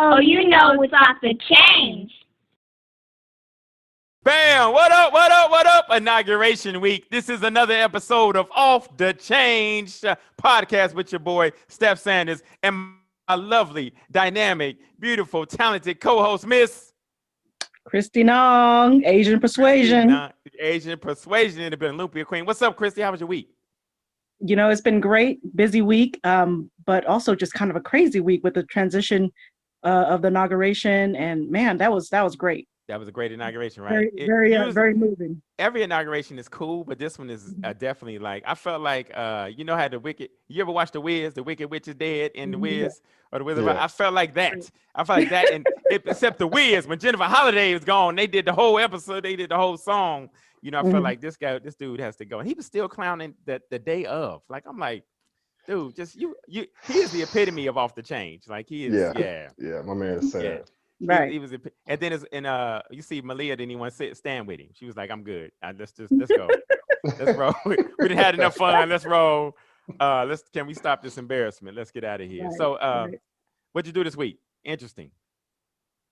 Oh, you know it's off the chain. Bam! What up? What up? What up? Inauguration week. This is another episode of Off the Change podcast with your boy Steph Sanders and my lovely, dynamic, beautiful, talented co-host Miss Kristy Nong, Asian Persuasion. Asian Persuasion in the building. Lumpia Queen. What's up, Kristy? How was your week? You know, it's been great, busy week, but also just kind of a crazy week with the transition of the inauguration. And man, that was great. That was a great inauguration, right? Very moving. Every inauguration is cool, but this one is definitely like, I felt like, you know how you ever watch The Wiz, The Wicked Witch is Dead and The Wiz, or The Wizard? Yeah. I felt like that. And except The Wiz, when Jennifer Holliday was gone, they did the whole episode, they did the whole song. You know, I felt like this dude has to go. And he was still clowning the day of. Like, I'm like, dude, just he is the epitome of off the change. Like he is, yeah, my man is sad. Yeah. Right. He was, and then you see Malia didn't even want to stand with him. She was like, "I'm good. Let's go. Let's roll. We didn't had enough fun. Let's roll. Can we stop this embarrassment? Let's get out of here." Right. So, what'd you do this week? Interesting.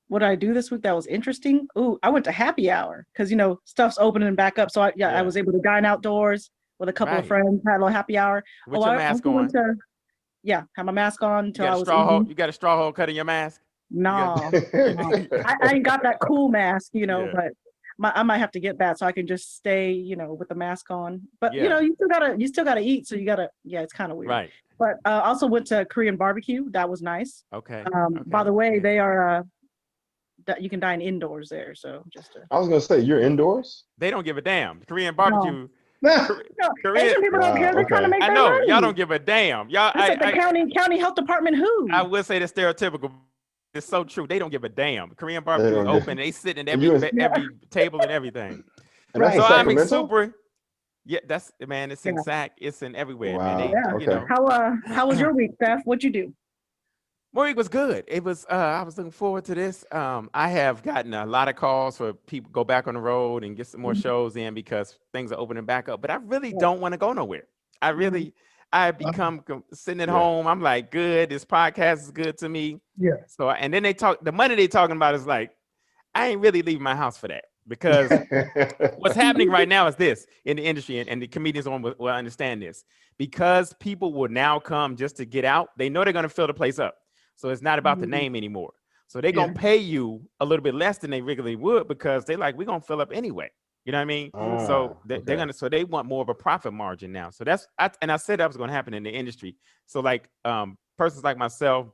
What did I do this week that was interesting? Ooh, I went to happy hour because stuff's opening back up. So I was able to dine outdoors with a couple of friends. Had a little happy hour. With your mask on. Had my mask on until You got a straw hole cut in your mask. No, I ain't got that cool mask, but I might have to get that so I can just stay, with the mask on. But you still gotta eat, so you gotta. Yeah, it's kind of weird. Right. But also went to Korean barbecue. That was nice. Okay. By the way, they are that you can dine indoors there. So I was gonna say you're indoors. They don't give a damn. Korean barbecue. Asian people don't care. They're trying to make their money. money. Y'all don't give a damn. Y'all. The county health department. Who? I would say the stereotypical. It's so true. They don't give a damn. Korean barbecue is open. They sit in every table and everything. Right. So I'm super. Yeah, it's exact. It's in everywhere. Wow. Man. How was your week, Steph? What'd you do? My week was good. It was. I was looking forward to this. I have gotten a lot of calls for people to go back on the road and get some more shows in because things are opening back up. But I really don't want to go nowhere. I become sitting at home. I'm like, good. This podcast is good to me. Yeah. So, and then the money they talking about is like, I ain't really leaving my house for that because what's happening right now is this in the industry, and the comedians will understand this because people will now come just to get out. They know they're going to fill the place up. So it's not about the name anymore. So they're going to pay you a little bit less than they regularly would because they're like, we're going to fill up anyway. You know what I mean? So they want more of a profit margin now. So I said that was going to happen in the industry. So like persons like myself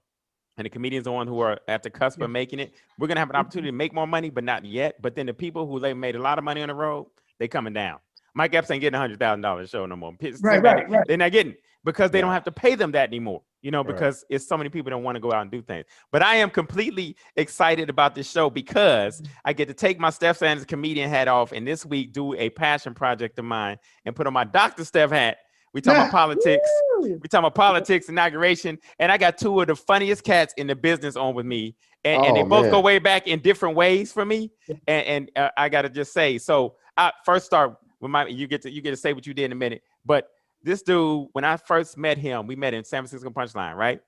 and the comedians who are at the cusp of making it, we're going to have an opportunity to make more money, but not yet. But then the people who they made a lot of money on the road, they coming down. Mike Epps ain't getting $100,000 show no more. Right. They're not getting because they don't have to pay them that anymore. Because it's so many people don't want to go out and do things. But I am completely excited about this show because I get to take my Steph Sanders comedian hat off and this week do a passion project of mine and put on my Dr. Steph hat. We talk about politics. We talk about politics, inauguration, and I got two of the funniest cats in the business on with me, and they both go way back in different ways for me. And I got to just say, so I first start with you get to say what you did in a minute, but. This dude, when I first met him, we met in San Francisco Punchline, right?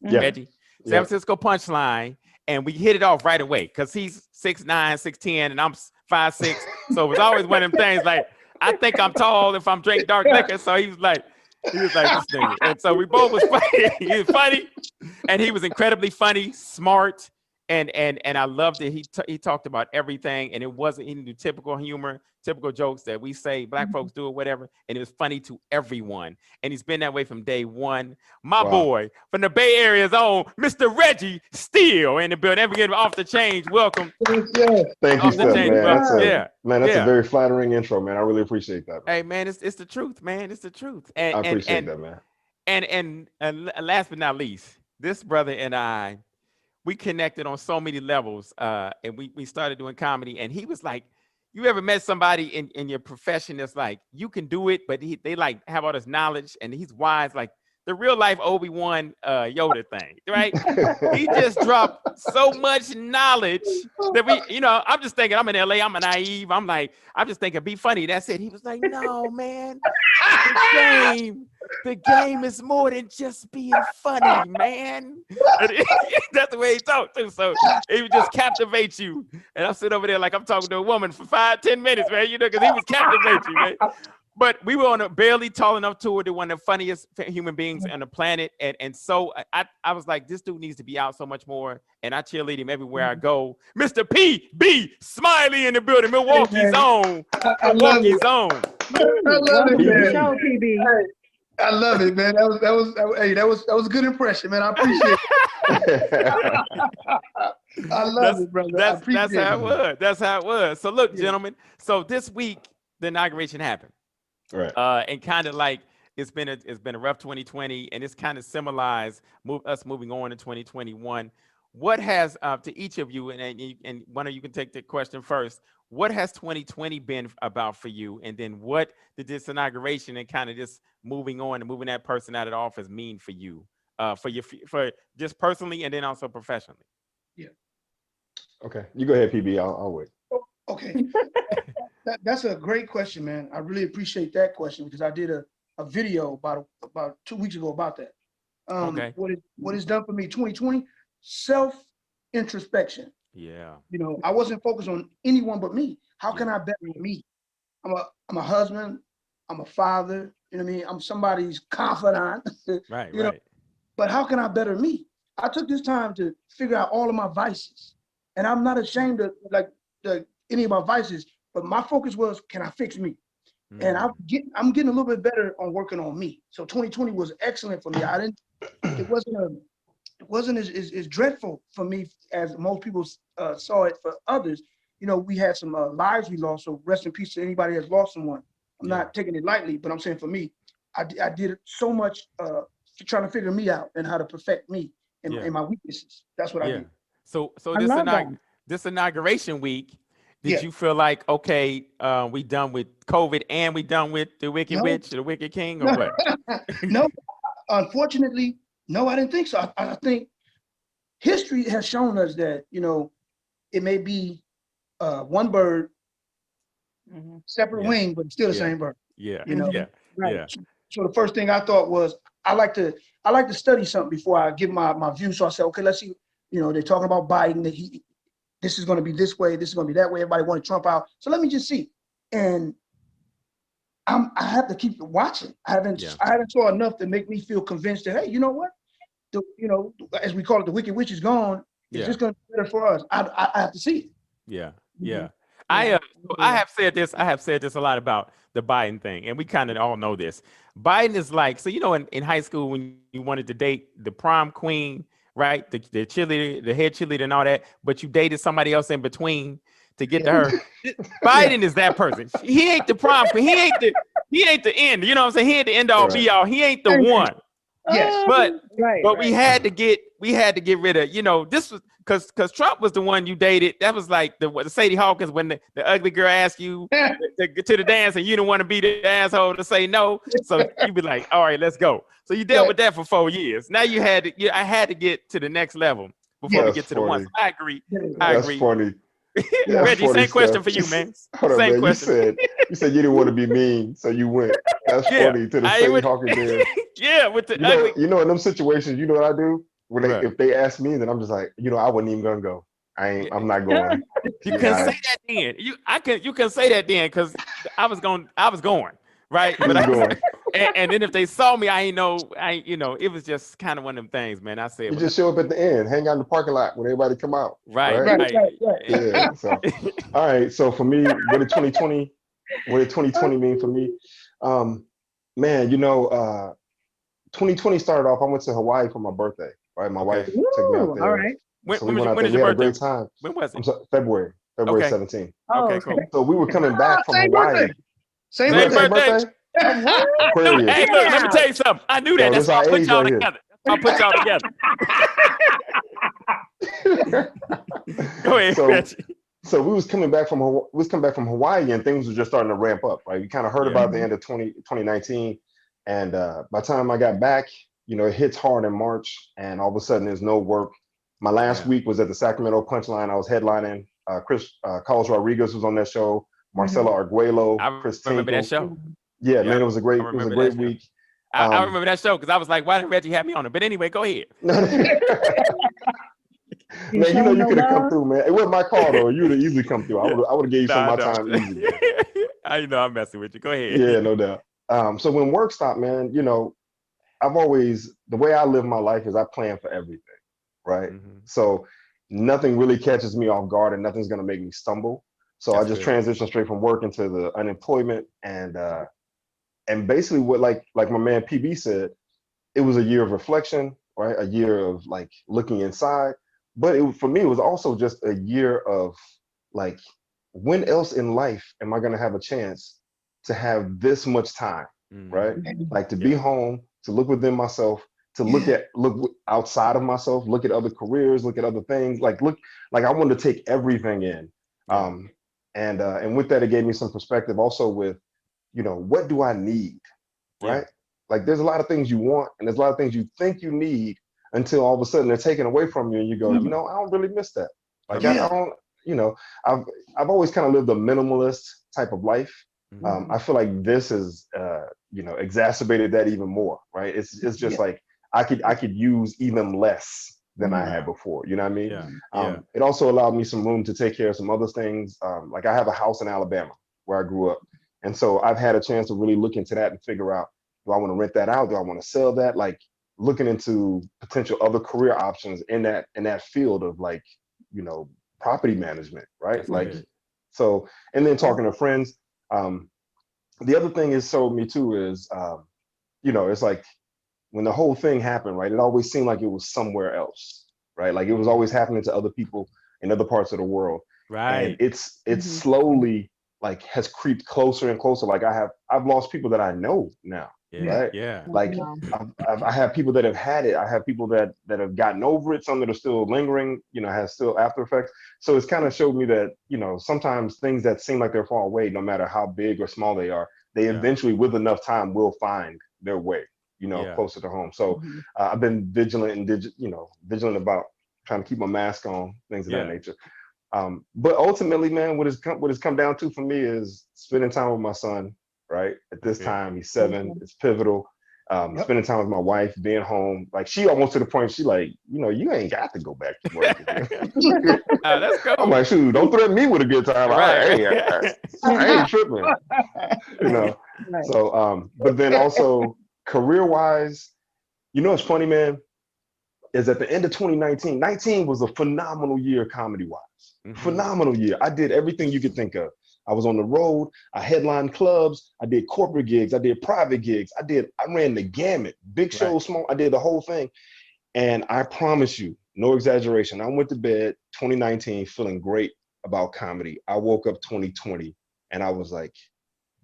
Yeah. Reggie, San Francisco Punchline, and we hit it off right away because he's 6'9", 6'10", and I'm 5'6". So it was always one of them things like, I think I'm tall if I'm drinking dark liquor. So he was like, this nigga. And so we both was funny. He was funny, and he was incredibly funny, smart, and I loved it. He talked about everything, and he didn't do typical humor, typical jokes that we say black folks do or whatever, and it was funny to everyone. And he's been that way from day one. My boy from the Bay Area's own, Mr. Reggie Steele in the building. Never get off the change. Welcome. Thank you, Steph, man. That's a very flattering intro, man. I really appreciate that. Hey, man, it's the truth, man. It's the truth. I appreciate that, man. And last but not least, this brother and I, we connected on so many levels, and we started doing comedy. And he was like, you ever met somebody in your profession that's like, you can do it, but they like have all this knowledge and he's wise, like the real life Obi-Wan Yoda thing, right? He just dropped so much knowledge that I'm just thinking, I'm in LA, I'm a naive. I'm just thinking, be funny. That's it. He was like, no, man, the game is more than just being funny, man. That's the way he talked too. So he would just captivate you. And I'm sitting over there like I'm talking to a woman for 5-10 minutes, man, because he was captivating you, man. But we were on a barely tall enough tour to one of the funniest human beings on the planet. And so I was like, this dude needs to be out so much more. And I cheerlead him everywhere I go. Mr. PB Smiley in the building, Milwaukee's own. Milwaukee's own. I love it, man. Show, PB. Hey, I love it, man. That was a good impression, man. I appreciate it. I love it, brother. That's how it was. That's how it was. So look, gentlemen. So this week the inauguration happened. Right. And kind of like it's been a rough 2020, and it's kind of symbolized us moving on to 2021. What has to each of you, and one of you can take the question first. What has 2020 been about for you, and then what did this inauguration and kind of just moving on and moving that person out of the office mean for you, for just personally and then also professionally? Yeah. Okay, you go ahead, PB. I'll wait. Okay. That's a great question, man. I really appreciate that question because I did a video about 2 weeks ago about that. Okay. What it's done for me, 2020, self-introspection. Yeah. I wasn't focused on anyone but me. How can I better me? I'm a husband. I'm a father. You know what I mean? I'm somebody's confidant. Right. Know? But how can I better me? I took this time to figure out all of my vices, and I'm not ashamed of any of my vices. But my focus was, can I fix me? And I'm getting a little bit better on working on me. So 2020 was excellent for me. It wasn't as dreadful for me as most people saw it for others. We had some lives we lost. So rest in peace to anybody that's lost someone. I'm not taking it lightly, but I'm saying for me, I did so much trying to figure me out and how to perfect me and my weaknesses. That's what I did. So this inauguration week, did you feel like, okay, we done with COVID and we done with the Wicked Witch, the Wicked King, or what? No, unfortunately, no, I didn't think so. I think history has shown us that, it may be one bird, separate wing, but still the same bird. Yeah. Right. Yeah. So the first thing I thought was, I like to study something before I give my view. So I said, okay, let's see, they're talking about Biden, that this is going to be this way, this is going to be that way. Everybody wanted Trump out. So let me just see. And I have to keep watching. I haven't saw enough to make me feel convinced that, hey, you know what? As we call it, the Wicked Witch is gone. It's just going to be better for us. I have to see it. Yeah. Yeah. I have said this. I have said this a lot about the Biden thing, and we kind of all know this. Biden is like, so in high school when you wanted to date the prom queen, right? The cheerleader, the head cheerleader and all that, but you dated somebody else in between to get to her. Biden is that person. He ain't the prom queen. He ain't the end. You know what I'm saying? He ain't the end all be all. He ain't the one. Yes. But we had to get rid of, this was because Trump was the one you dated. That was like the Sadie Hawkins when the ugly girl asked you to get to the dance and you didn't want to be the asshole to say no. So you'd be like, all right, let's go. So you dealt with that for 4 years. Now I had to get to the next level before we get to the one. So I agree. That's funny. Reggie, same question for you, man. Hold on, man. Question. You said you didn't want to be mean, so you went. That's funny to the Sadie Hawkins there. Yeah, with the ugly. In them situations, you know what I do? When if they ask me, then I'm just like, I wasn't even gonna go. I'm not going. You can say that then. You can say that then because I was going, right? But and then if they saw me, it was just kind of one of them things, man. I said you just show up at the end, hang out in the parking lot when everybody come out. Right. Yeah. So all right. So for me, what did 2020 mean for me? Man, 2020 started off. I went to Hawaii for my birthday. Right, my wife took me out there. All right. So we went out there. We had a great time. When was it? February 17th. Okay, cool. So we were coming back from Hawaii. Same birthday. Aquarius. Hey, look, let me tell you something. I knew that. That's why I put y'all together. Go ahead, Reggie. So we was coming back from Hawaii, and things were just starting to ramp up. Right, we kind of heard about the end of 2019, and by the time I got back, you know, it hits hard in March, and all of a sudden there's no work. My last week was at the Sacramento Punchline. I was headlining. Carlos Rodriguez was on that show. Marcelo Arguello, Chris remember that Tinkle. show. Yeah, man, it was a great week. I remember that show because I was like, why didn't Reggie have me on it? But anyway, go ahead. Man, you know you could have come through, man. It wasn't my call though. You would have easily come through. I would have gave you some of my time easy. I know I'm messing with you. Go ahead. Yeah, no doubt. So when work stopped, man, you know, the way I live my life is I plan for everything, right? So nothing really catches me off guard and nothing's gonna make me stumble. So I just transitioned straight from work into the unemployment, and basically what like my man PB said, it was a year of reflection, right? A year of like looking inside. But for me, it was also just a year of like, when else in life am I gonna have a chance to have this much time, right? Like to be home, to look within myself, to look outside of myself, look at other careers, look at other things, like I wanted to take everything in. And with that, it gave me some perspective also with, you know, what do I need, right? Like there's a lot of things you want and there's a lot of things you think you need until all of a sudden they're taken away from you and you go, you know, I don't really miss that. Like I don't, you know, I've always kind of lived a minimalist type of life. I feel like this is, you know, exacerbated that even more, right? It's just like I could use even less than I had before. You know what I mean? It also allowed me some room to take care of some other things. Like I have a house in Alabama where I grew up. And so I've had a chance to really look into that and figure out, do I want to rent that out? Do I want to sell that? Like looking into potential other carear options in that field of like, you know, property management, right? That's like, so, and then talking to friends. The other thing is so me too is, you know, it's like when the whole thing happened, right? It always seemed like it was somewhere else, right? Like it was always happening to other people in other parts of the world. Right. And it's slowly like has creeped closer and closer. Like I've lost people that I know now. Right. Yeah. Like I have people that have had it. I have people that have gotten over it. Some that are still lingering, you know, has still after effects. So it's kind of showed me that, you know, sometimes things that seem like they're far away, no matter how big or small they are, they eventually with enough time will find their way, you know, closer to home. So I've been vigilant and about trying to keep my mask on, things of that nature. But ultimately, man, what it's come down to for me is spending time with my son. Right at this time, he's 7. It's pivotal. Spending time with my wife, being home. Like she almost to the point she like, you know, you ain't got to go back to work. That's cool. I'm like, shoot, don't threaten me with a good time. Right. I ain't tripping. You know. Right. So, but then also career wise, you know, what's funny, man, is at the end of 2019 was a phenomenal year comedy wise. Phenomenal year. I did everything you could think of. I was on the road, I headlined clubs, I did corporate gigs, I did private gigs, I ran the gamut, big shows, small, I did the whole thing. And I promise you, no exaggeration, I went to bed 2019 feeling great about comedy. I woke up 2020 and I was like,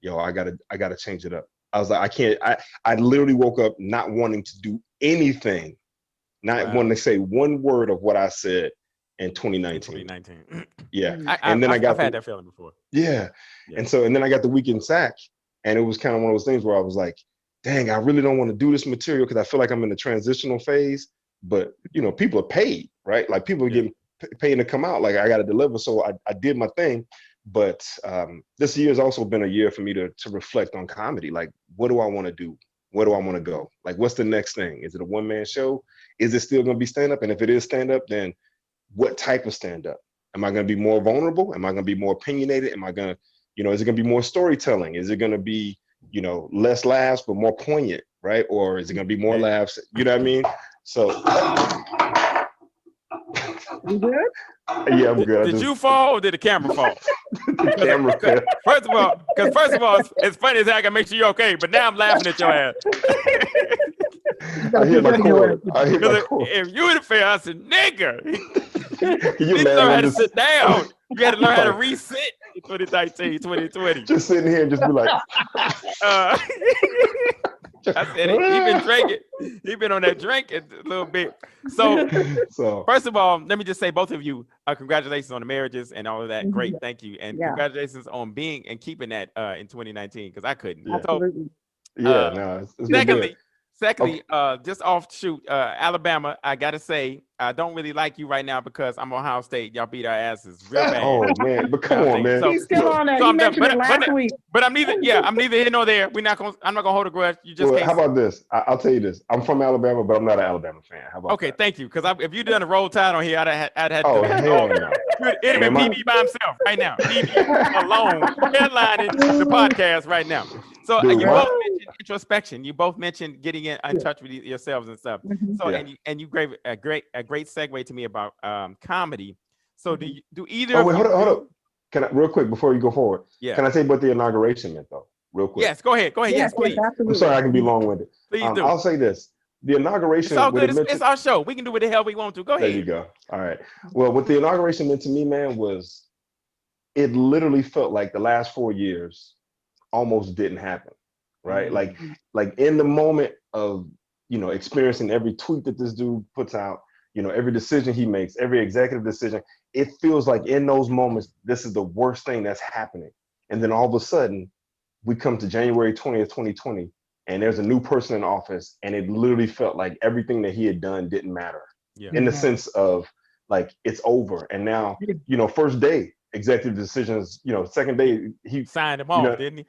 yo, I gotta change it up. I was like, I literally woke up not wanting to do anything, not wanting to say one word of what I said in 2019. Yeah. I've had that feeling before. Yeah. And then I got the weekend sack, and it was kind of one of those things where I was like, dang, I really don't want to do this material because I feel like I'm in the transitional phase, but you know, people are paid, right? Like people are getting paid to come out, like I got to deliver. So I did my thing, but this year has also been a year for me to reflect on comedy. Like, what do I want to do? Where do I want to go? Like, what's the next thing? Is it a one-man show? Is it still going to be stand-up? And if it is stand-up, then what type of stand-up? Am I going to be more vulnerable? Am I going to be more opinionated? Am I going to, you know, is it going to be more storytelling? Is it going to be, you know, less laughs, but more poignant, right? Or is it going to be more laughs? You know what I mean? So. You good? Yeah, I'm good. Did you fall or did the camera fall? The camera fell. First of all, it's funny as heck. I can make sure you're okay, but now I'm laughing at your ass. I hit my cord. If you would have fell, I said, nigga. You learn how to sit down. You had to learn how to reset in 2019, 2020. Just sitting here and just be like. I said it. He been drinking. He been on that drink a little bit. So first of all, let me just say, both of you, congratulations on the marriages and all of that. Great, thank you, and congratulations on being and keeping that in 2019 because I couldn't. Absolutely. It's Secondly, just offshoot, Alabama, I gotta say, I don't really like you right now because I'm Ohio State. Y'all beat our asses real bad. Oh man, but come on, man. He's still on it. So He I'm done. mentioned it last week. But I'm neither here nor there. I'm not gonna hold a grudge. You just Well, can't. how about this? I'll tell you this. I'm from Alabama, but I'm not an Alabama fan. How about Okay, that? thank you. Because if you'd done a roll tide on here, I'd had Oh, to hell no. It'd have been Man, PB by himself right now. PB alone, headlining the podcast right now. So Dude, you both mentioned introspection. You both mentioned getting in touch with yourselves and stuff. So and you gave a great segue to me about comedy. So do either? Oh wait, hold up. Can I real quick before you go forward? Yeah. Can I say what the inauguration meant though? Real quick. Yes, go ahead. Yes, please. I'm sorry, I can be long-winded. Please do. I'll say this: the inauguration. It's all good. It's our show. We can do what the hell we want to. Go ahead. There you go. All right. Well, what the inauguration meant to me, man, was it literally felt like the last 4 years almost didn't happen. Right. Like in the moment of, experiencing every tweet that this dude puts out, every decision he makes, every executive decision, it feels like in those moments, this is the worst thing that's happening. And then all of a sudden we come to January 20th, 2020, and there's a new person in office, and it literally felt like everything that he had done didn't matter in the sense of like, it's over. And now, first day, executive decisions, second day, he signed them off, didn't he?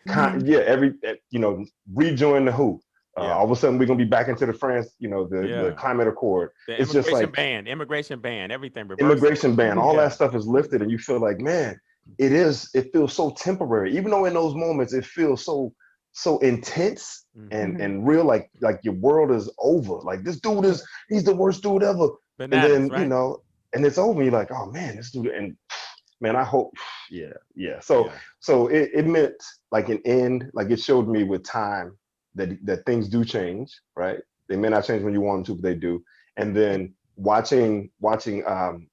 Rejoin the WHO. All of a sudden, we're gonna be back into the the climate accord. It's just like immigration ban, everything. Immigration ban, all that stuff is lifted, and you feel like, man, it feels so temporary. Even though in those moments it feels so intense and real, like your world is over. Like this dude he's the worst dude ever. Bananas, and then and it's over. You're like, oh man, this dude, and man, I hope, So it meant like an end. Like it showed me with time that things do change, right? They may not change when you want them to, but they do. And then watching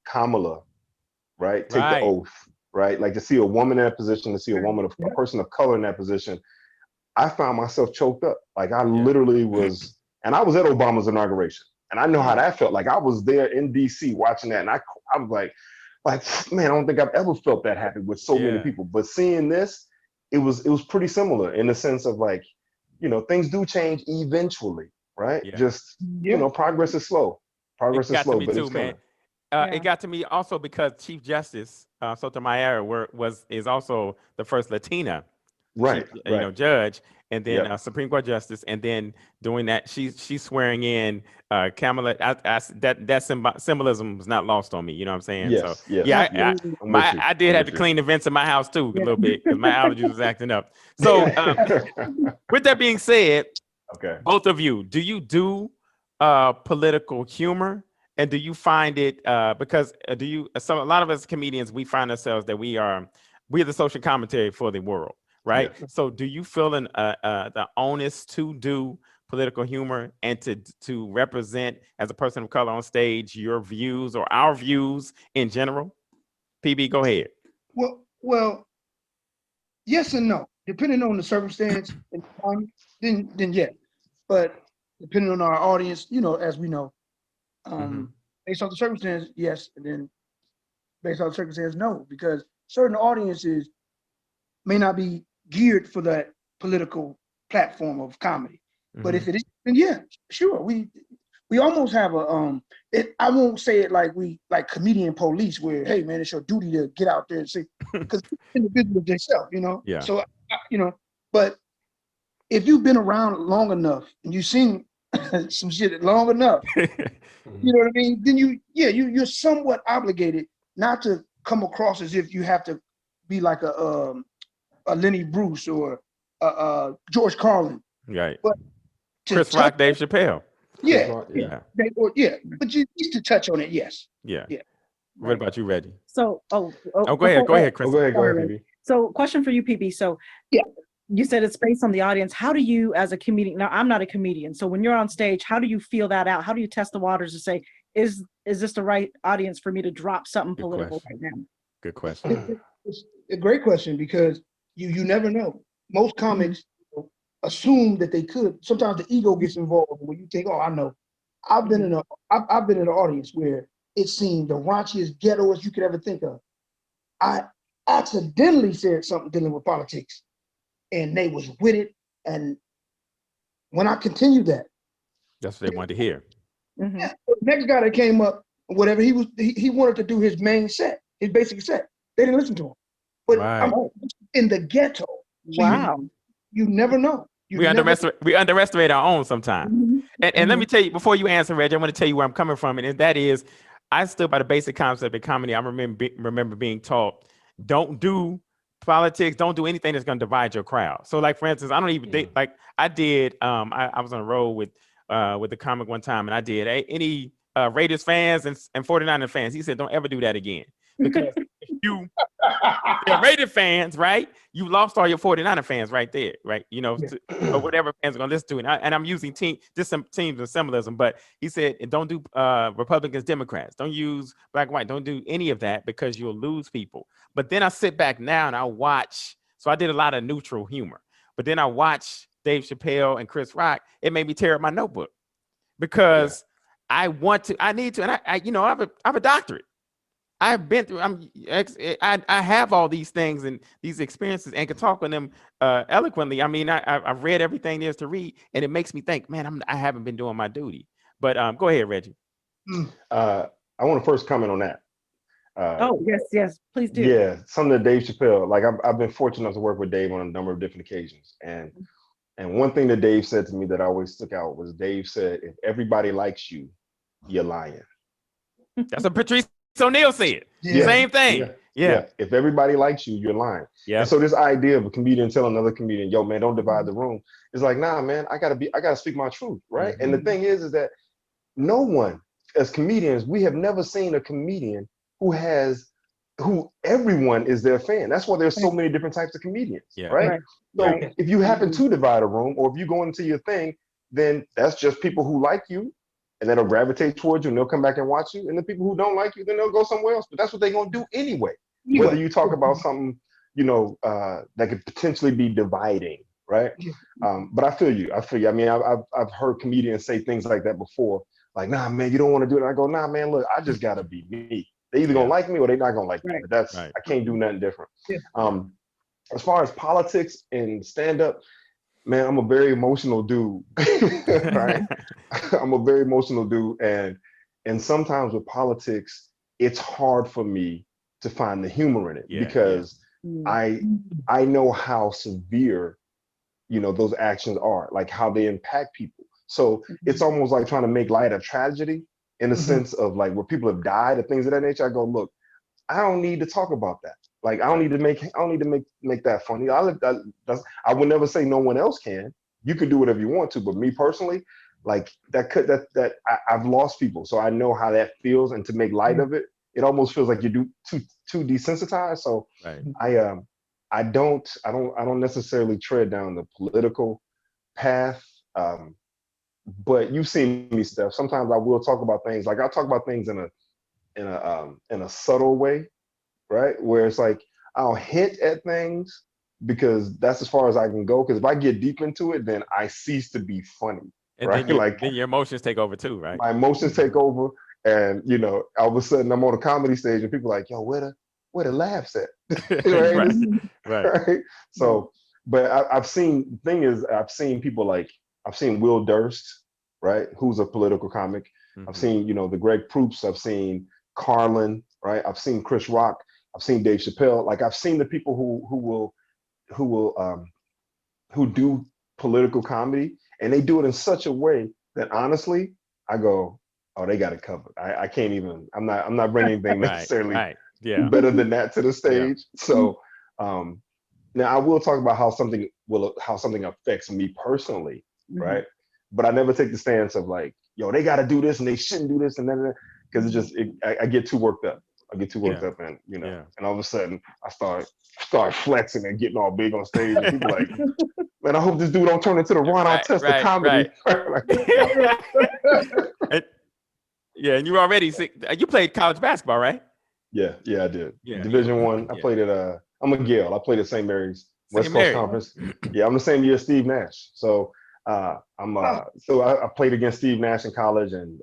Kamala, right, take the oath, right? Like to see a woman in that position, to see a person of color in that position, I found myself choked up. Like I literally was, and I was at Obama's inauguration, and I know how that felt. Like I was there in DC watching that, and I was like, man, I don't think I've ever felt that happy with so many people. But seeing this, it was pretty similar in the sense of like, things do change eventually, right? Just progress is slow. Progress is slow, but it's coming. It got to me also because Chief Justice Sotomayor is also the first Latina, judge, and then Supreme Court Justice, and then doing that, she's swearing in Kamala. That symbolism was not lost on me. You know what I'm saying? Yes, I did have to clean the vents in my house too a little bit because my allergies was acting up. So with that being said, both of you, do you do political humor? And do you find it because a lot of us comedians, we find ourselves that we're the social commentary for the world, right? Yeah. So do you feel the onus to do political humor and to represent as a person of color on stage your views or our views in general? PB, go ahead. Well, yes and no, depending on the circumstance and time, then yeah. But depending on our audience, as we know. Based on the circumstance, yes, and then based on the circumstance, no, because certain audiences may not be geared for that political platform of comedy. But if it is, then yeah, sure. We almost have I won't say it like comedian police, where hey man, it's your duty to get out there and say, because in the business themselves, Yeah. So but if you've been around long enough and you've seen some shit long enough, you know what I mean? Then you're somewhat obligated not to come across as if you have to be like a Lenny Bruce or George Carlin, right? But Chris Rock, Dave Chappelle. Yeah. But you used to touch on it, yes. Yeah. What about you, Reggie? So, go ahead, Chris. Go ahead, PB. So, question for you, PB. So, you said it's based on the audience. How do you, as a comedian, now I'm not a comedian, so when you're on stage, how do you feel that out? How do you test the waters to say, is this the right audience for me to drop something political right now? Good question. It's a great question because you never know. Most comics assume that they could. Sometimes the ego gets involved when you think, oh, I know. I've been in an audience where it seemed the raunchiest, ghettoest you could ever think of. I accidentally said something dealing with politics, and they was with it. And when I continued that, That's what they wanted to hear. Mhm. Yeah. The next guy that came up, whatever he wanted to do his main set, his basic set. They didn't listen to him. But Right. I'm in the ghetto. So Wow. you never know. You We never- underestimate our own sometimes. Mhm. And let me tell you, before you answer, Reggie, I want to tell you where I'm coming from, and that is, I stood by the basic concept of comedy. I remember being taught, don't do politics, don't do anything that's going to divide your crowd. So, like for instance, I don't even like I did. I was on a road with the comic one time, and I did any Raiders fans and 49er fans. He said, don't ever do that again, because if they're Raider fans, right? You lost all your 49er fans right there, right? You know, or whatever fans are gonna listen to. And I'm using some teams of symbolism, but he said, don't do Republicans, Democrats. Don't use black, white. Don't do any of that, because you'll lose people. But then I sit back now and I watch. So I did a lot of neutral humor, but then I watch Dave Chappelle and Chris Rock. It made me tear up my notebook, because I need to, and I have a doctorate. I've been through. I have all these things and these experiences, and can talk on them eloquently. I mean, I've read everything there is to read, and it makes me think, man, I haven't been doing my duty. But go ahead, Reggie. I want to first comment on that. Oh, yes, please do. Yeah, something that Dave Chappelle. Like I've been fortunate enough to work with Dave on a number of different occasions, and one thing that Dave said to me that always stuck out was, Dave said, "If everybody likes you, you're lying." That's what Patrice O'Neal said. Yeah. Same thing. Yeah. If everybody likes you, you're lying. Yeah. And so this idea of a comedian telling another comedian, "Yo, man, don't divide the room," is like, nah, man, I gotta speak my truth, right? And the thing is that no one, as comedians, we have never seen a comedian who everyone is their fan. That's why there's so many different types of comedians, right? So if you happen to divide a room, or if you go into your thing, then that's just people who like you, and that'll gravitate towards you, and they'll come back and watch you. And the people who don't like you, then they'll go somewhere else. But that's what they're gonna do anyway. Whether you talk about something, that could potentially be dividing, right? But I feel you. I mean, I've heard comedians say things like that before. Like, nah, man, you don't want to do it. And I go, nah, man, look, I just gotta be me. They either gonna like me or they're not gonna like me. But that's I can't do nothing different. As far as politics and stand-up, man, I'm a very emotional dude, right? I'm a very emotional dude, and sometimes with politics, it's hard for me to find the humor in it, because I know how severe, those actions are, like how they impact people. So it's almost like trying to make light of tragedy, in the sense of like where people have died and things of that nature. I go, look, I don't need to talk about that. Like, I don't need to make that funny. I would never say no one else can. You can do whatever you want to, but me personally, like I've lost people, so I know how that feels. And to make light of it, it almost feels like you too desensitized. So I don't necessarily tread down the political path. But you've seen me, Steph. Sometimes I will talk about things. Like, I'll talk about things in a subtle way, right? Where it's like I'll hint at things, because that's as far as I can go. Because if I get deep into it, then I cease to be funny, and right? Then your emotions take over too, right? My emotions take over, and all of a sudden I'm on a comedy stage, and people are like, "Yo, where the laughs at?" right? So, but I've seen people like, I've seen Will Durst, right? Who's a political comic. I've seen, the Greg Proops. I've seen Carlin, right? I've seen Chris Rock. I've seen Dave Chappelle. Like, I've seen the people who do political comedy, and they do it in such a way that honestly, I go, oh, they got it covered. I can't even. I'm not bringing anything necessarily better than that to the stage. So now I will talk about how something affects me personally, right? But I never take the stance of like, yo, they got to do this and they shouldn't do this, and then, because I get too worked up. I get too worked up, and and all of a sudden I start flexing and getting all big on stage, and people like, man, I hope this dude don't turn into the Ron Artest of comedy. And you already you played college basketball, right? Yeah, I did. Division I. I played at I'm a Gale. I played at St. Mary's West Coast Conference. Yeah, I'm the same year as Steve Nash. So I played against Steve Nash in college, and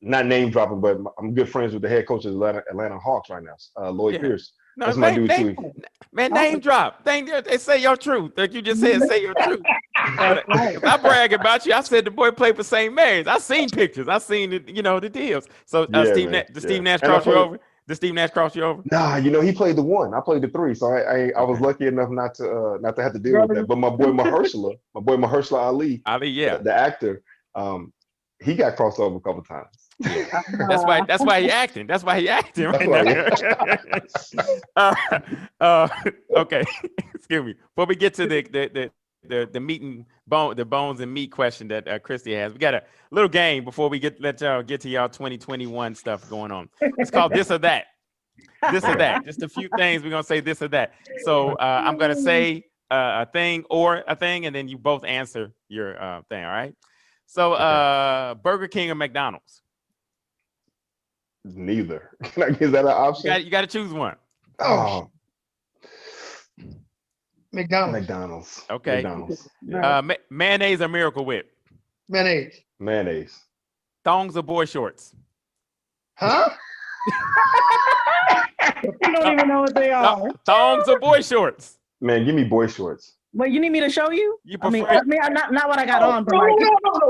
not name dropping, but I'm good friends with the head coach of Atlanta Hawks right now, Lloyd Pierce. No, That's my man, dude too. man, name drop. They say your truth. Like you just said, say your truth. That's right. If I brag about you, I said the boy played for St. Mary's. I seen pictures. I seen the, the deals. So Yeah, Steve, man, Steve yeah. Nash And I cross you played- over? Did Steve Nash cross you over? Nah, he played the 1. I played the 3, so I was Okay. lucky enough not to have to deal with that. But my boy Mahershala Ali, Ali, yeah. the actor, he got crossed over a couple times. That's why he acting. That's why he acting right That's now. Okay. Excuse me. Before we get to the meat and bone, the bones and meat question that Kristy has, we got a little game before we let y'all get to y'all 2021 stuff going on. It's called This or That. This or that. Just a few things. We're gonna say this or that. So I'm gonna say a thing or a thing, and then you both answer your thing. All right. So Burger King or McDonald's? Neither. Is that an option? You got to choose one. Oh, McDonald's. Okay. McDonald's. Yeah. Mayonnaise or Miracle Whip? Mayonnaise. Thongs or boy shorts? Huh? You don't even know what they are. Thongs or boy shorts? Man, give me boy shorts. Wait, you need me to show you? You I mean, prefer- not what I got on, but like,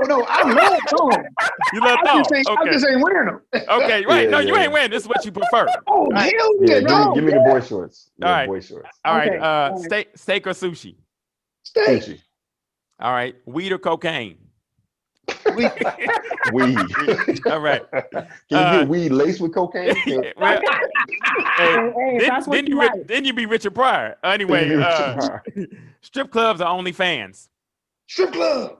No. I love thongs. You love I thongs? just ain't wearing them. Okay, right. Yeah, No, you yeah. ain't wearing. This is what you prefer. Oh, Right. hell Yeah, yeah. give me the boy shorts. Yeah, All right. boy shorts. All right. Okay, all right. Steak or sushi? Steak. Sushi. All right. Weed or cocaine? Weed. All right. Can you get weed laced with cocaine? Well, hey, if that's what you like. then you be Richard Pryor. Anyway, strip clubs or OnlyFans? Strip club.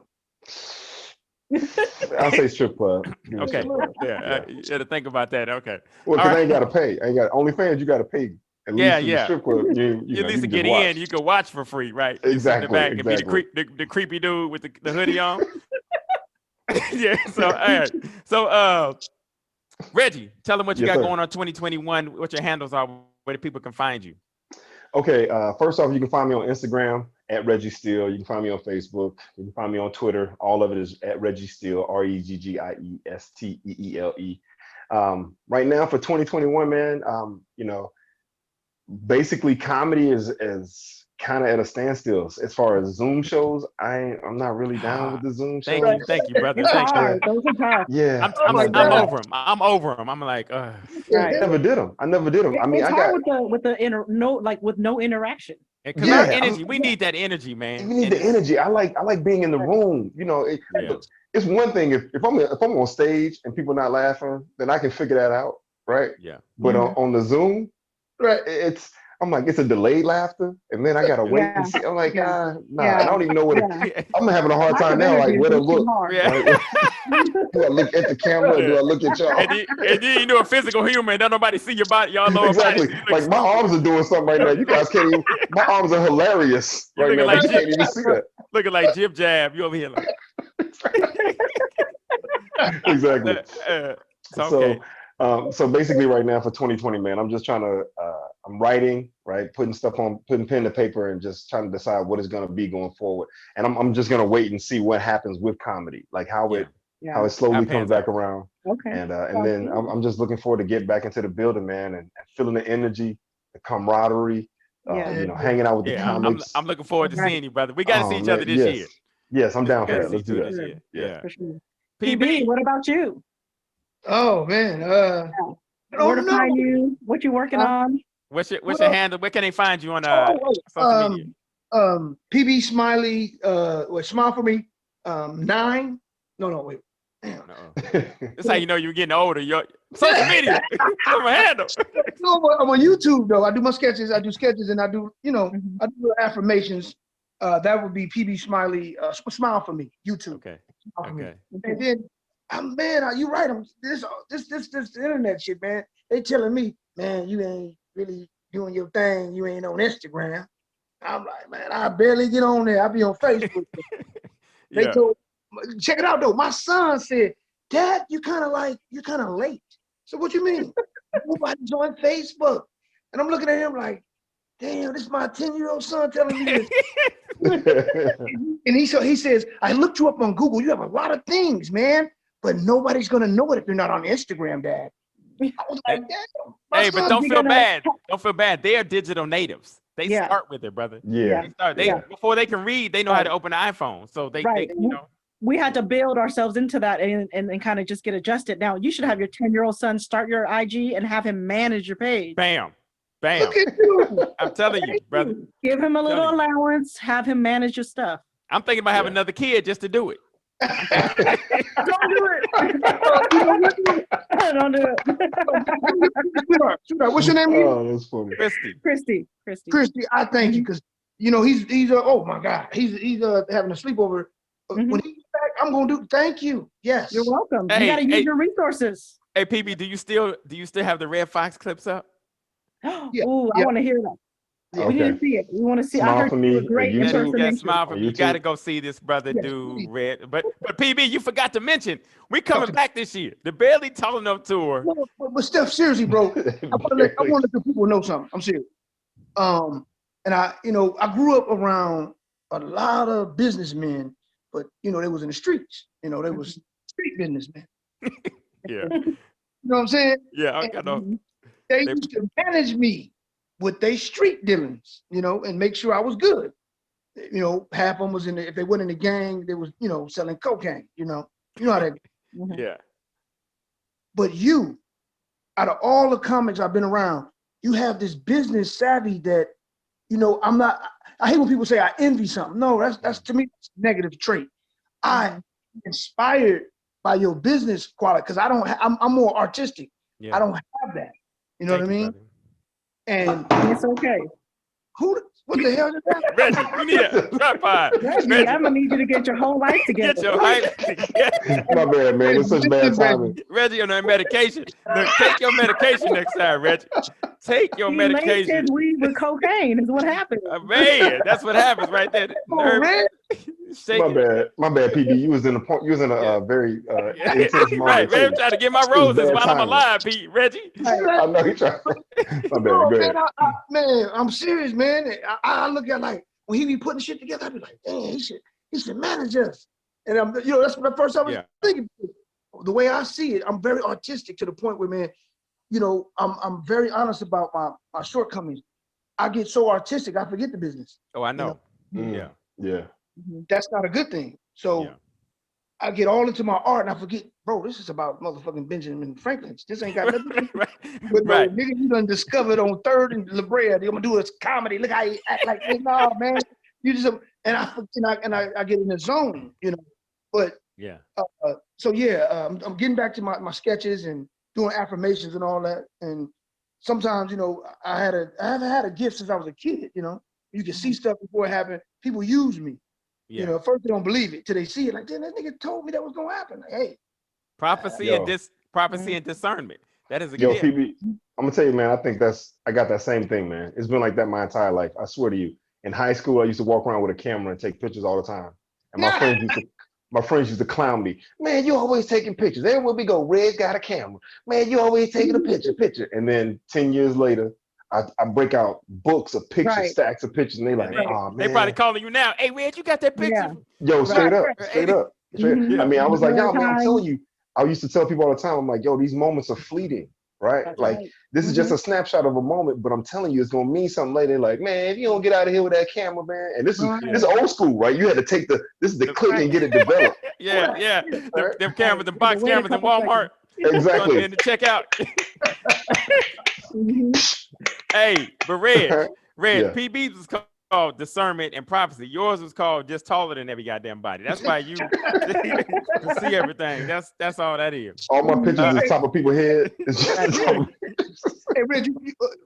I'll say strip club. Okay. Yeah. You got to think about that. Okay. Well, because All I ain't got to pay. I ain't got OnlyFans. You got to pay. At least Yeah, in the yeah. strip club, you At least to can get just watch. in, you can watch for free, right? You sit in Exactly, the back and exactly. be the creepy dude with the hoodie on. Yeah. So, all right. So, Reggie, tell them what you Yes, got sir. going on 2021. What your handles are, where the people can find you. Okay, first off, you can find me on Instagram at Reggie Steele. You can find me on Facebook. You can find me on Twitter. All of it is at Reggie Steele, Reggiesteele. Right now for 2021, man, basically comedy is kind of at a standstill as far as Zoom shows. I'm not really down with the Zoom shows. Thank you, brother. It's Thank you. hard. Those are tough. Yeah, I'm God. over him. I'm over him. I'm like, I never did them. I mean, It's I hard got with no interaction. because Yeah, our energy, we need that energy, man. we need the energy. I like being in the room. It's one thing if I'm on stage and people not laughing, then I can figure that out, right? Yeah. But on the Zoom, Right. I'm like, it's a delayed laughter, and then I gotta wait and see. I'm like, nah, Yeah. I don't even know what. I'm having a hard Lack time of now. Like, energy where to is too look? hard. Yeah. Right? Do I look at the camera? Or do I look at y'all? And then you do a physical humor, don't nobody see your body, y'all lower Exactly. body. Like my arms are doing something right now. You guys can't even. My arms are hilarious You right looking now. like But you can't even see that. looking like Jib Jab. You over here like. Exactly. Okay. So basically, right now for 2020, man, I'm just trying to. I'm writing, right, putting pen to paper, and just trying to decide what it's going to be going forward. And I'm just going to wait and see what happens with comedy, like how it slowly comes back around. Okay. And then I'm just looking forward to get back into the building, man, and feeling the energy, the camaraderie, hanging out with the comics. I'm looking forward to seeing you, brother. We got to see each other this year. Yes, I'm down for Gotta that. see Let's do each that. other this year. Yeah. For sure. PB, PB, what about you? Oh man. Where to find you? What you working on? what's your handle? Where can they find you on social media? PB Smiley. Smile for me. 9. No, wait. Damn. That's how you know you're getting older. Your social media. I'm a handle. No, but I'm on YouTube though. I do my sketches. I do sketches, and I do, I do affirmations. That would be PB Smiley. Smile for me. YouTube. Okay. Smile for me. Okay. And then, you right. This internet shit, man. They telling me, man, you ain't really doing your thing. You ain't on Instagram. I'm like, man, I barely get on there. I be on Facebook. They told, check it out though. My son said, Dad, you're kind of late. So what you mean? Nobody's on Facebook. And I'm looking at him like, damn, this is my 10-year-old son telling me this. And he says, I looked you up on Google. You have a lot of things, man, but nobody's gonna know it if you're not on Instagram, Dad. I was like, damn, my Hey, but son- don't we feel gotta- bad. Don't feel bad. They are digital natives. They Yeah. start with it, brother. Yeah. They start. They Yeah. before they can read, they know how to open an iPhone. So they you know. We had to build ourselves into that and kind of just get adjusted. Now you should have your 10-year-old son start your IG and have him manage your page. Bam. Bam. Look at you. I'm telling you, brother. Give him a little Telling you. allowance, have him manage your stuff. I'm thinking about having another kid just to do it. Don't do it. Don't do it. Sweetheart, what's your name again? Oh, that's funny. Christy. Christy, I thank you because you know he's oh my God, he's having a sleepover. Mhm. When he's back, I'm gonna do. Thank you. Yes. You're welcome. Hey, You got to use hey. your resources. Hey, PB, do you still have the Red Fox clips up? Yeah, Ooh, I yeah. want to hear that. Yeah. We need to Okay. see it. We want to see. I Smile heard for you me were on great YouTube. impersonation. Smile for On me. You YouTube. got to go see this brother Yes, do please. Red. But PB, you forgot to mention we coming to back this year. The Barely Tall Enough tour. But Steph, seriously, bro, I want to let people know something. I'm serious. And I grew up around a lot of businessmen, but they was in the streets. They was street businessmen. Yeah. You know what I'm saying? Yeah. I know. They used to manage me with their street dealings, and make sure I was good. Half of them was if they weren't in the gang, they was, selling cocaine, you know how that. Yeah. But you, out of all the comics I've been around, you have this business savvy that, I'm not, I hate when people say I envy something. No, that's to me, that's a negative trait. I'm inspired by your business quality because I'm more artistic. Yeah. I don't have that. You know what I mean? Brother. And It's okay. what the hell is that? Reggie, you need a drop by. Reggie, I'm gonna need you to get your whole life together. Get your hype together. My bad, man. It's such bad timing. Reggie on that medication. Look, take your medication next time, Reggie. Take your He laced medication. his weed with cocaine is what happened. Man, that's what happens right there. Oh, man. Shaking. My bad, PB. You was in a very intense moment. Right, man. I'm too. trying to get my It was roses bad while I'm timing. alive, Pete. Reggie. I know he tried. My bad. No, Go ahead. man, I'm serious, man. I look at like when he be putting shit together, I be like, dang, he should manage us. And that's the first time I was thinking. The way I see it, I'm very artistic to the point where, man, I'm very honest about my shortcomings. I get so artistic, I forget the business. Oh, I know. Yeah. Yeah. That's not a good thing. So Yeah. I get all into my art and I forget, bro, this is about motherfucking Benjamin Franklin. This ain't got nothing to do with no Right. nigga you done discovered on 3rd and La Brea. They're gonna do his comedy. Look how he act like this. No, man. You just and I get in the zone, But Yeah. so I'm getting back to my sketches and doing affirmations and all that. And sometimes, I haven't had a gift since I was a kid, You can see stuff before it happened. People use me. Yeah. First they don't believe it till they see it. Like, damn, that nigga told me that was gonna happen. Like, hey, Prophecy and discernment. That is a Yo, gift. PB, I'm gonna tell you, man. I think I got that same thing, man. It's been like that my entire life. I swear to you. In high school, I used to walk around with a camera and take pictures all the time. And my friends used to clown me. Man, you always taking pictures. Everywhere we go, Red got a camera. Man, you always taking a picture. And then 10 years later, I break out books of pictures, Right. stacks of pictures, and they like, oh man. They probably calling you now. Hey, Red, you got that picture? Yo, straight up. Mhm. I mean, I was like, yo, man, I'm Time. telling you. I used to tell people all the time, I'm like, yo, these moments are fleeting, right? That's Like, right. this is just a snapshot of a moment, but I'm telling you, it's gonna mean something later. They're like, man, if you don't get out of here with that camera, man. And this is old school, right? You had to take this is the click and get it developed. Yeah. Them cameras, them box Wait a cameras in couple Walmart. Exactly. In the checkout. Mhm. Hey, but Red, Yeah. PB's was called discernment and prophecy. Yours was called just taller than every goddamn body. That's why you can see everything. That's all that is. All my pictures is top of people's head. It's just hey, Reg,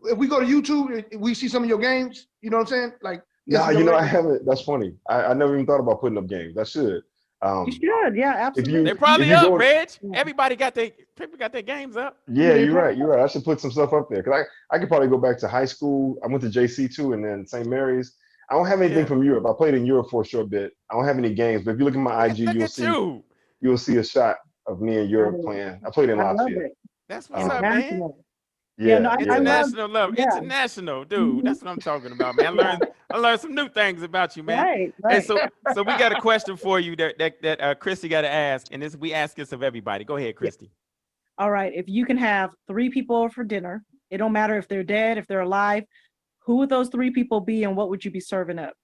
if we go to YouTube, we see some of your games. You know what I'm saying? Like, Nah, I haven't. That's funny. I never even thought about putting up games. I should. You should, yeah, absolutely. They probably if you up, go- Reg. Everybody got their games up. Yeah, you're right. I should put some stuff up there because I could probably go back to high school. I went to JC too, and then St. Mary's. I don't have anything from Europe. I played in Europe for a short bit. I don't have any games, but if you look at my IG, you'll see a shot of me in Europe playing. I played in I love Latvia. it. That's what's up, man. International. Yeah, no, I love- International love. yeah. International, dude. That's what I'm talking about, man. I learned some new things about you, man. Right. Hey, so we got a question for you that Kristy got to ask, and we ask this of everybody. Go ahead, Kristy. all right, if you can have 3 people over for dinner, it don't matter if they're dead, if they're alive, who would those 3 people be and what would you be serving up?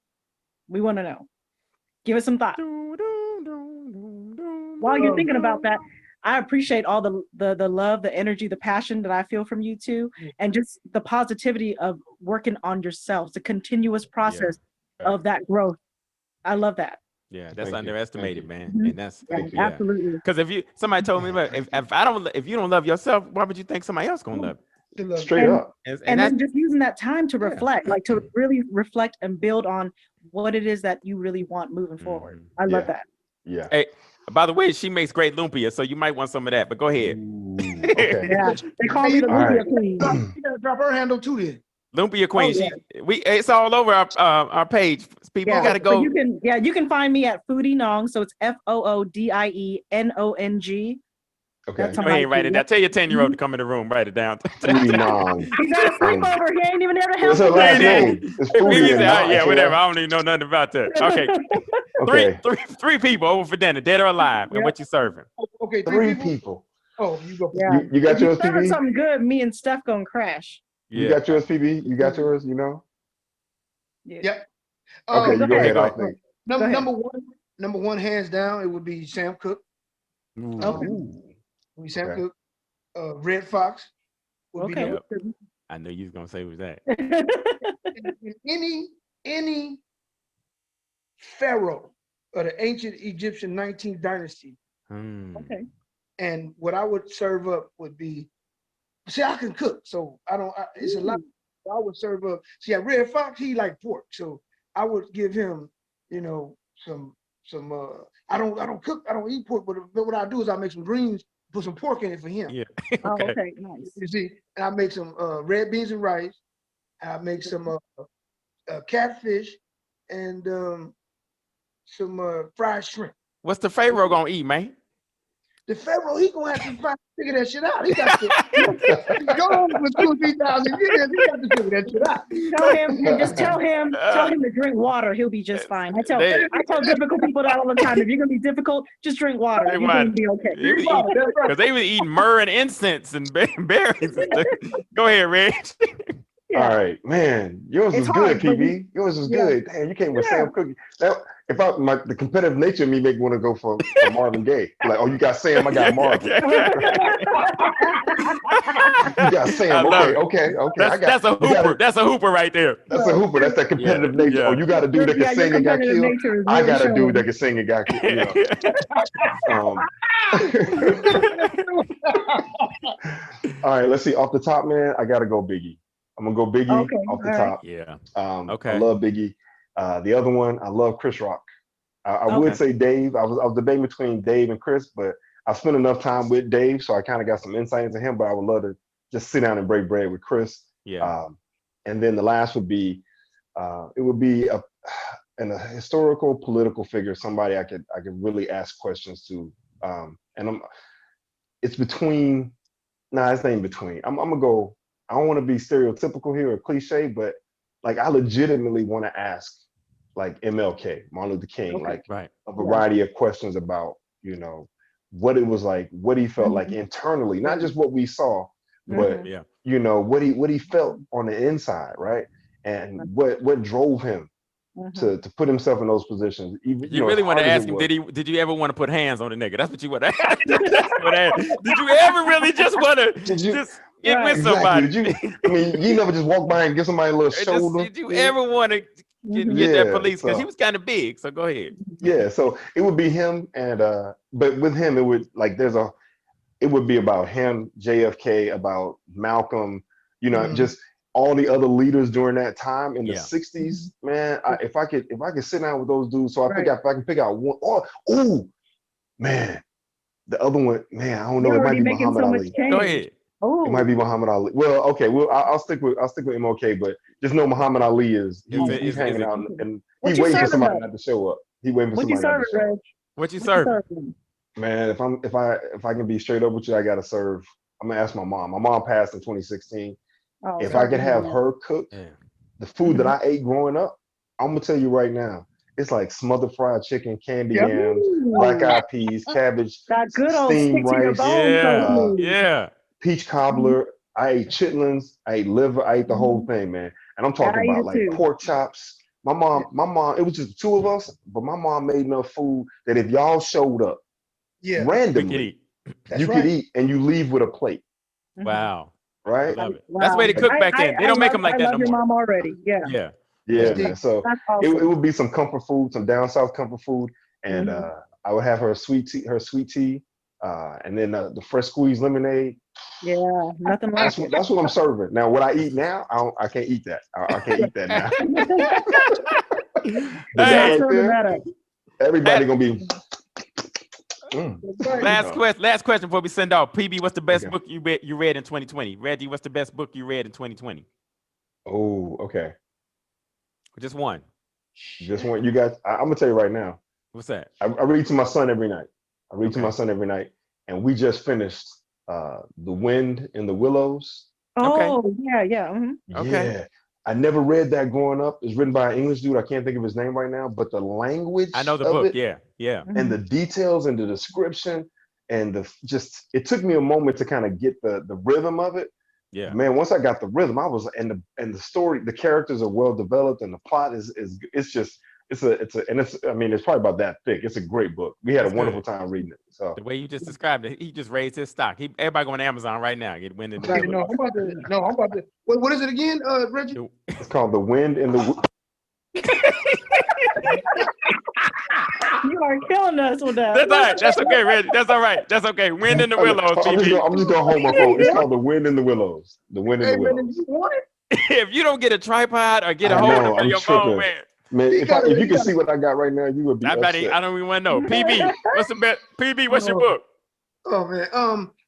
We want to know. Give us some thought. While you're thinking about that, I appreciate all the love, the energy, the passion that I feel from you two, and just the positivity of working on yourselves, the continuous process of that growth. I love that. Yeah, that's underestimated, man. Mhm. And that's Absolutely. because somebody told me, but if you don't love yourself, why would you think somebody else gonna love you? Straight up. And then just using that time to reflect, like to really reflect and build on what it is that you really want moving forward. I love that. Yeah. Hey, by the way, she makes great lumpia, so you might want some of that. But go ahead. Ooh, okay. Yeah, they call me the lumpia queen. You gotta drop her handle too then. Lumpia queen. It's all over our page. People gotta go. So you can find me at Foodie Nong. So it's FOODIENONG. Okay. Go ahead and write it down. Tell your 10-year-old to come in the room. Write it down. He's at a sleepover. He ain't even there to help. What's her last name? It's Foodie. Yeah, whatever. I don't even know nothing about that. Okay. Three people over for dinner, dead or alive, and what you serving? Okay, 3 people. Oh, you go. Yeah. You got yours, PB? Something good. Me and Steph gonna crash. You got yours, PB? You got yours? You know? Yep. Okay, you go ahead. I'll think. Number one, hands down, it would be Sam Cooke. Okay. Sam Cooke. Red Fox would be number. I know you was gonna say was that. Any pharaoh of the ancient Egyptian 19th dynasty. Okay. And what I would serve up would be, see, I can cook, so it's a lot. I would serve up. See, at Red Fox, he like pork, so I would give him, some. I don't cook. I don't eat pork, but what I do is I make some greens, put some pork in it for him. Yeah. Okay. Nice. You see, and I make some red beans and rice. I make some catfish and some fried shrimp. What's the Pharaoh gonna eat, man? The Pharaoh, he gonna have to figure that shit out. He got to go on for 2,000-3,000 years. He got to figure that shit out. Tell him to drink water. He'll be just fine. I tell difficult people that all the time. If you're gonna be difficult, just drink water. You're gonna be okay. Because they was eating myrrh and incense and berries. Go ahead, Reg. All right, man. Yours was good, PB. Yours was good. Damn, you came with Sam Cooke. If the competitive nature of me make me want to go for Marvin Gaye. Like, oh, you got Sam, I got Marvin. You got Sam. Okay. That's a hooper. That's a hooper right there. That's a hooper. That's that competitive nature. Oh, you got a dude that can sing and got killed. I got a dude that can sing and got killed. All right, let's see. Off the top, man, I gotta go Biggie. I'm gonna go Biggie off the top. Yeah. I love Biggie. The other one, I love Chris Rock. I would say Dave. I was debating between Dave and Chris, but I spent enough time with Dave, so I kind of got some insight into him. But I would love to just sit down and break bread with Chris. Yeah. And then the last would be, it would be a historical political figure, somebody I could really ask questions to. It's between. Nah, it's not in between. I'm gonna go. I don't want to be stereotypical here or cliche, but like I legitimately want to ask like MLK, Martin Luther King, a variety of questions about, what it was like, what he felt like internally, not just what we saw, but what he felt on the inside, right? And what drove him to put himself in those positions. Even, you really want to ask him, did you ever want to put hands on the nigga? That's what you want to ask. Did you ever really just want to get with somebody? You never just walk by and give somebody a little shoulder. Did you ever want to get that police? Because he was kind of big. So go ahead. Yeah, so it would be him, and but with him, it would it would be about him, JFK, about Malcolm, just all the other leaders during that time in the 60s, man. If I could sit down with those dudes, so I think if I can pick out one. Man, the other one, man, I don't know. It might be Muhammad Ali. Go ahead. It might be Muhammad Ali. Well, okay, I'll stick with MLK, but just know Muhammad Ali he's hanging out and he's waiting for somebody not to show up. He waiting for somebody not to show up. What you serving? Man, if I can be straight up with you, I gotta serve. I'm gonna ask my mom. My mom passed in 2016. If I could have her cook the food that I ate growing up, I'm gonna tell you right now, It's like smothered fried chicken, candy Yep. yams, black eyed peas, cabbage, That good old steamed stick to your rice, bones. Yeah, Sophie. yeah. peach cobbler. I ate chitlins. I ate liver. I ate the whole thing, man. And I'm talking I eat about it like too. pork chops. My mom, it was just the two of us, but my mom made enough food that if y'all showed up Yeah, We could randomly, eat. that's you right. could eat and you leave with a plate, Wow. I right? love it. That's the way they Wow. cook back then. They don't make them like I that no love your more. mom already. Yeah. Yeah. Yeah, That's man. deep. So That's it awesome. would be some comfort food, some down south comfort food, and I would have her sweet tea, and then the fresh squeezed lemonade. Yeah, nothing like That's what I'm serving. Now, what I eat now, I can't eat that. I can't eat that now. But that Not Hey, right serving there, that up. everybody gonna be. last question before we send off. PB, what's the best Okay. book you read in 2020? Reggie, what's the best book you read in 2020? Oh, okay. Just one. Just want you guys. I'm gonna tell you right now. What's that? I read to my son every night. Okay. And we just finished The Wind in the Willows. Oh, yeah. Okay. Yeah. I never read that growing up. It's written by an English dude. I can't think of his name right now, but the language I know the of book. it Yeah. and the details and the description and it took me a moment to kind of get the rhythm of it. Yeah. Man, once I got the rhythm, I was and the story, the characters are well developed and the plot is I mean, it's probably about that thick. It's a great book. We had That's a wonderful good. time reading it. So The way you just described it, he just raised his stock. Everybody going to Amazon right now. Get Wind in the Right, Willows. I'm about to. What is it again, Reggie? it's called The Wind in the You are killing us with that. That's all right. That's okay, Reggie. That's all right. That's okay. Wind in the Willows, I'm PB. just gonna hold my phone. It's called The Wind in the Willows. The Wind in Hey the man, Willows. you want it? If you don't get a tripod or get a I hold know, of it on I'm your phone, tripping. man. Man, He if got you it. can see what I got right now, you would be I upset. don't even want to know. PB, what's the best? PB, what's your Oh. book? Oh man,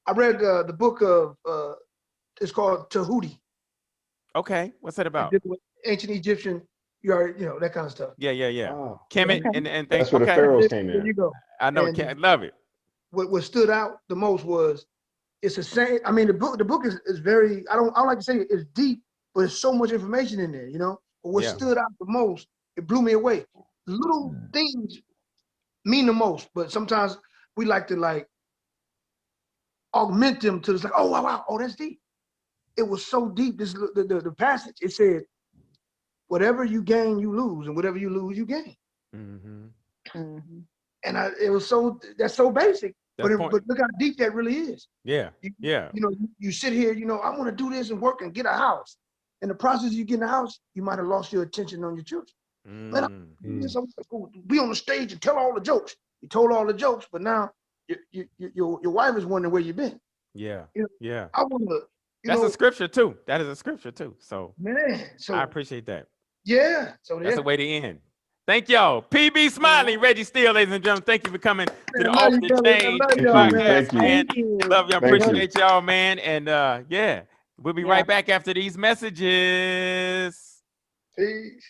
I read the book of it's called Tahuti. Okay, what's that about? Ancient Egyptian, that kind of stuff. Yeah. Oh, Kemet Okay. and things. that's where the Okay, pharaohs came There in. you go. I know. And- I love it. What stood out the most was it's the same. I mean, the book is very. I don't like to say it's deep, but there's so much information in there. But what Yeah. stood out the most, it blew me away. Little things mean the most, but sometimes we like to augment them to like, oh wow, oh that's deep. It was so deep. This the passage. It said, whatever you gain, you lose, and whatever you lose, you gain. Mm-hmm. And that's so basic, but That's point. but look how deep that really is. Yeah. You sit here, I want to do this and work and get a house. In the process of you getting a house, you might have lost your attention on your children. Man, be on the stage and tell all the jokes. You told all the jokes, but now your wife is wondering where you've been. Yeah. I want to. That's a scripture too. That is a scripture too. So Man, so I appreciate that. yeah. So That's a way to end. Thank y'all. PB Smiley, Reggie Steele, ladies and gentlemen. Thank you for coming to the love Off you, the brother. Chain I love y'all, podcast, man. man. Thank you. Love y'all. Thank you. Appreciate y'all, man. And we'll be right back after these messages. Peace.